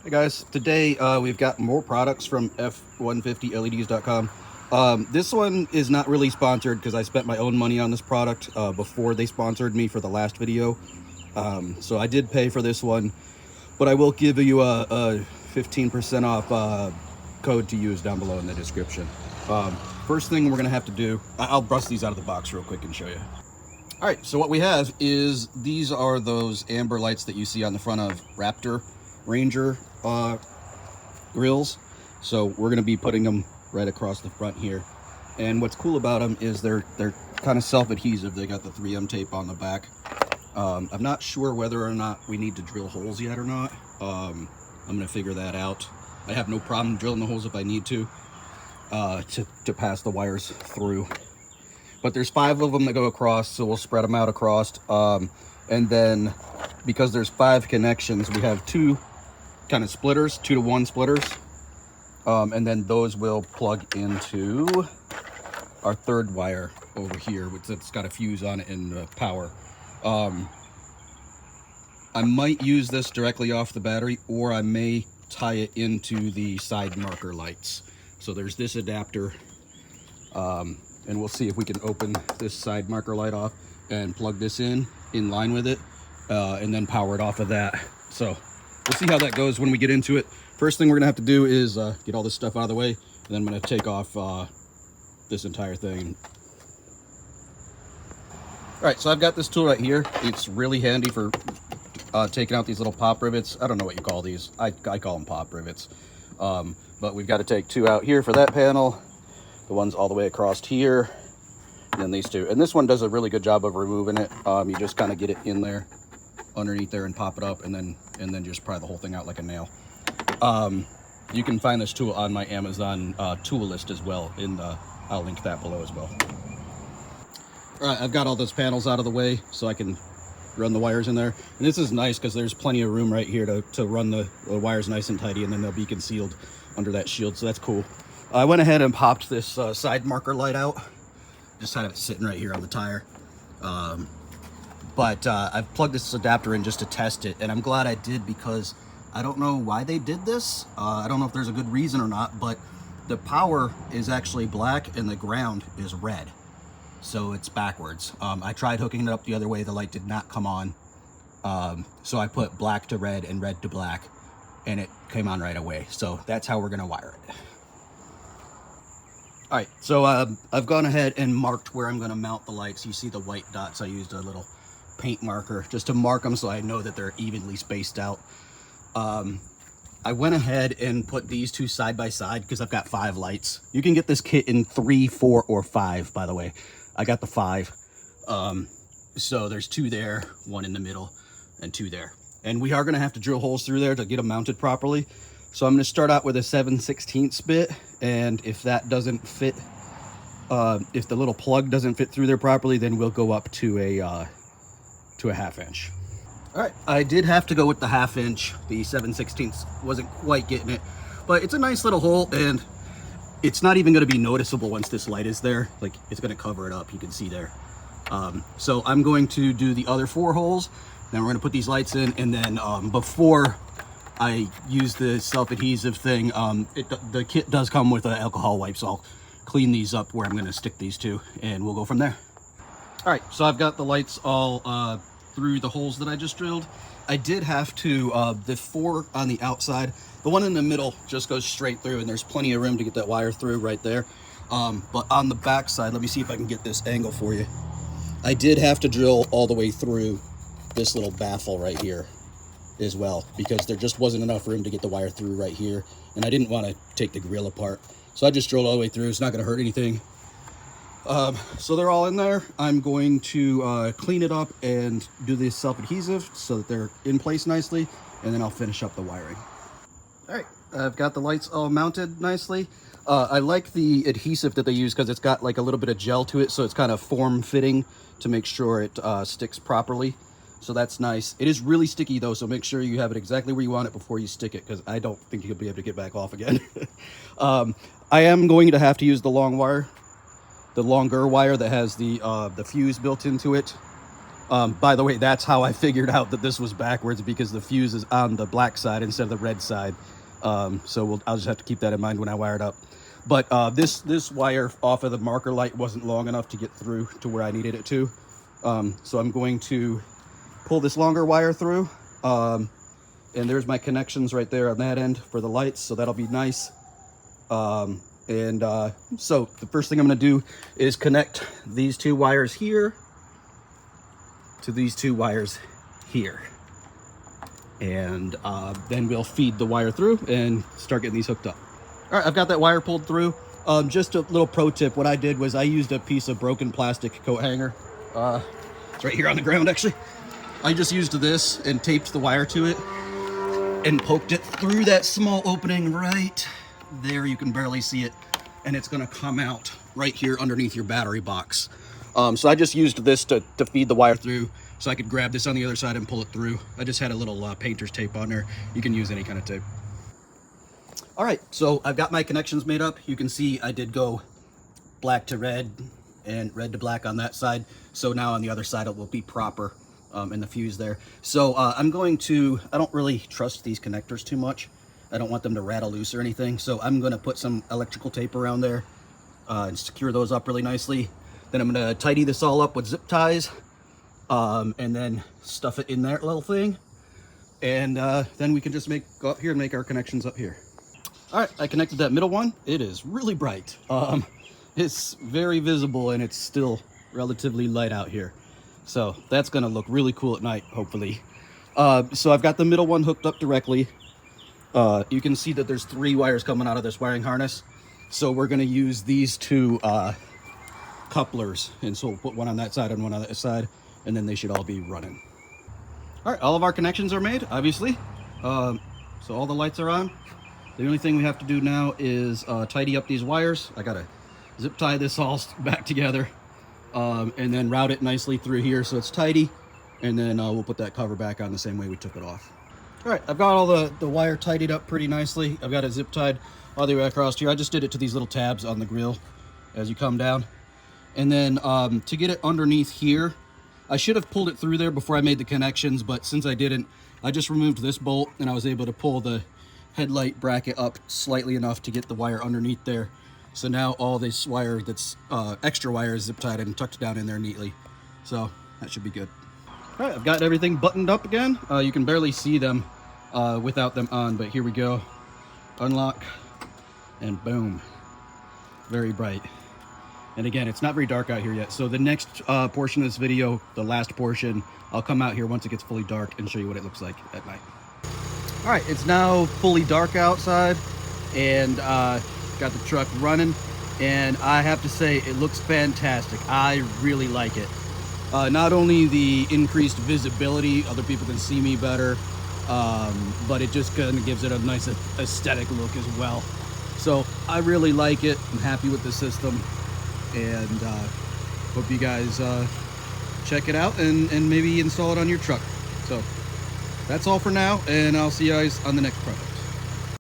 Hey guys, today we've got more products from F150LEDs.com. This one is not really sponsored because I spent my own money on this product before they sponsored me for the last video. So I did pay for this one, but I will give you a 15% off code to use down below in the description. First thing we're going to have to do, I'll bust these out of the box real quick and show you. All right, so what we have is these are those amber lights that you see on the front of Raptor Ranger grills. So we're going to be putting them right across the front here. And what's cool about them is they're kind of self-adhesive. They got the 3M tape on the back. I'm not sure whether or not we need to drill holes yet or not. I'm going to figure that out. I have no problem drilling the holes if I need to pass the wires through. But there's 5 of them that go across, so we'll spread them out across. And then because there's 5 connections, we have 2 kind of splitters, 2-to-1 splitters. And then those will plug into our 3rd wire over here, which it's got a fuse on it and power. I might use this directly off the battery, or I may tie it into the side marker lights. So there's this adapter. And we'll see if we can open this side marker light off and plug this in line with it, and then power it off of that. So we'll see how that goes when we get into it. First thing we're gonna have to do is get all this stuff out of the way, and then I'm gonna take off this entire thing. All right, so I've got this tool right here. It's really handy for taking out these little pop rivets. I don't know what you call these. I call them pop rivets. But we've got to take 2 out here for that panel. The ones all the way across here, and then these 2. And this one does a really good job of removing it. You just kind of get it in there, underneath there, and pop it up, and then just pry the whole thing out like a nail. You can find this tool on my Amazon tool list as well. I'll link that below as well. All right, I've got all those panels out of the way so I can run the wires in there. And this is nice because there's plenty of room right here to run the wires nice and tidy, and then they'll be concealed under that shield, so that's cool. I went ahead and popped this side marker light out. Just had it sitting right here on the tire. But I've plugged this adapter in just to test it, and I'm glad I did because I don't know why they did this. I don't know if there's a good reason or not, but the power is actually black and the ground is red. So it's backwards. I tried hooking it up the other way. The light did not come on. So I put black to red and red to black, and it came on right away. So that's how we're gonna wire it. All right, so I've gone ahead and marked where I'm going to mount the lights. You see the white dots. I used a little paint marker just to mark them so I know that they're evenly spaced out. I went ahead and put these 2 side by side because I've got 5 lights. You can get this kit in 3, 4, or 5, by the way. I got the 5. So there's 2 there, 1 in the middle, and 2 there. And we are going to have to drill holes through there to get them mounted properly. So I'm going to start out with a 7/16 bit, and if that doesn't fit, if the little plug doesn't fit through there properly, then we'll go up to a 1/2 inch. All right, I did have to go with the 1/2 inch. The 7/16 wasn't quite getting it, but it's a nice little hole, and it's not even going to be noticeable once this light is there. Like, it's going to cover it up. You can see there. So I'm going to do the other 4 holes. Then we're going to put these lights in, and then before I use the self-adhesive thing, the kit does come with an alcohol wipe, so I'll clean these up where I'm going to stick these 2, and we'll go from there. All right, so I've got the lights all through the holes that I just drilled. I did have to, the 4 on the outside, the one in the middle just goes straight through, and there's plenty of room to get that wire through right there. But on the back side, let me see if I can get this angle for you. I did have to drill all the way through this little baffle right here as well, because there just wasn't enough room to get the wire through right here, and I didn't want to take the grill apart, so I just drilled all the way through. It's not going to hurt anything. So they're all in there. I'm going to clean it up and do this self-adhesive so that they're in place nicely, and then I'll finish up the wiring. All right, I've got the lights all mounted nicely. I like the adhesive that they use because it's got like a little bit of gel to it, so it's kind of form-fitting to make sure it sticks properly. So that's nice. It is really sticky though, so make sure you have it exactly where you want it before you stick it, because I don't think you'll be able to get back off again. I am going to have to use the long wire, the longer wire that has the fuse built into it. By the way, that's how I figured out that this was backwards, because the fuse is on the black side instead of the red side. So I'll just have to keep that in mind when I wire it up. But this wire off of the marker light wasn't long enough to get through to where I needed it to. So I'm going to pull this longer wire through. And there's my connections right there on that end for the lights. So that'll be nice. So the first thing I'm going to do is connect these two wires here to these two wires here. And then we'll feed the wire through and start getting these hooked up. All right, I've got that wire pulled through. Just a little pro tip. What I did was I used a piece of broken plastic coat hanger. It's right here on the ground, actually. I just used this and taped the wire to it and poked it through that small opening right there. You can barely see it. And it's gonna come out right here underneath your battery box. So I just used this to feed the wire through, so I could grab this on the other side and pull it through. I just had a little painter's tape on there. You can use any kind of tape. All right, so I've got my connections made up. You can see I did go black to red and red to black on that side. So now on the other side, it will be proper in the fuse there. So I don't really trust these connectors too much. I don't want them to rattle loose or anything. So I'm gonna put some electrical tape around there and secure those up really nicely. Then I'm gonna tidy this all up with zip ties and then stuff it in that little thing. And then we can just go up here and make our connections up here. All right, I connected that middle one. It is really bright. It's very visible and it's still relatively light out here. So that's gonna look really cool at night, hopefully. So I've got the middle one hooked up directly. You can see that there's 3 wires coming out of this wiring harness. So we're gonna use these 2 couplers, and so we'll put one on that side and one on that side, and then they should all be running. All right, all of our connections are made, obviously. So all the lights are on. The only thing we have to do now is tidy up these wires. I gotta zip tie this all back together and then route it nicely through here so it's tidy, and then we'll put that cover back on the same way we took it off. All right, I've got all the wire tidied up pretty nicely. I've got it zip tied all the way across here. I just did it to these little tabs on the grill as you come down. And then to get it underneath here, I should have pulled it through there before I made the connections, but since I didn't, I just removed this bolt and I was able to pull the headlight bracket up slightly enough to get the wire underneath there. So now all this wire that's extra wire is zip tied and tucked down in there neatly. So that should be good. All right, I've got everything buttoned up again. You can barely see them without them on, but here we go. Unlock and boom, very bright. And again, it's not very dark out here yet. So the next portion of this video, the last portion, I'll come out here once it gets fully dark and show you what it looks like at night. All right, it's now fully dark outside and got the truck running. And I have to say, it looks fantastic. I really like it. Not only the increased visibility, other people can see me better, but it just kind of gives it a nice aesthetic look as well. So I really like it. I'm happy with the system. And hope you guys check it out and maybe install it on your truck. So that's all for now, and I'll see you guys on the next project.